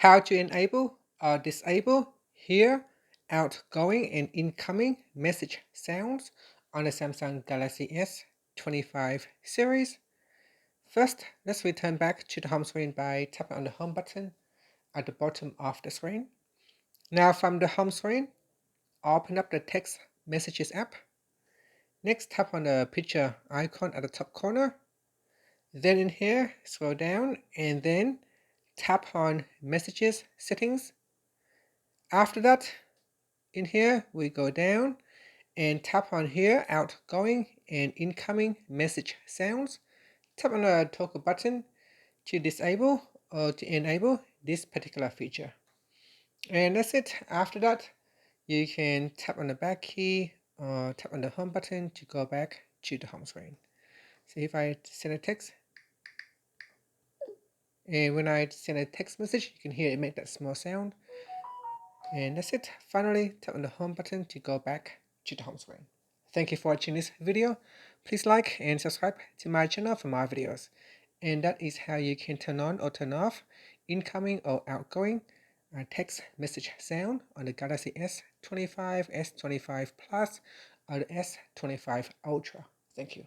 How to enable or disable Hear, Outgoing and Incoming Message Sounds on the Samsung Galaxy S25 series. First, let's return back to the home screen by tapping on the home button at the bottom of the screen. Now from the home screen, open up the text messages app. Next, tap on the picture icon at the top corner. Then in here, scroll down and then tap on Messages Settings. After that, in here, we go down and tap on here, Outgoing and Incoming Message Sounds. Tap on the toggle button to disable or to enable this particular feature. And that's it. After that, you can tap on the back key or tap on the home button to go back to the home screen. So if I send a text, and when I send a text message, you can hear it make that small sound. And that's it. Finally, tap on the home button to go back to the home screen. Thank you for watching this video. Please like and subscribe to my channel for more videos. And that is how you can turn on or turn off incoming or outgoing text message sound on the Galaxy S25, S25 Plus, or the S25 Ultra. Thank you.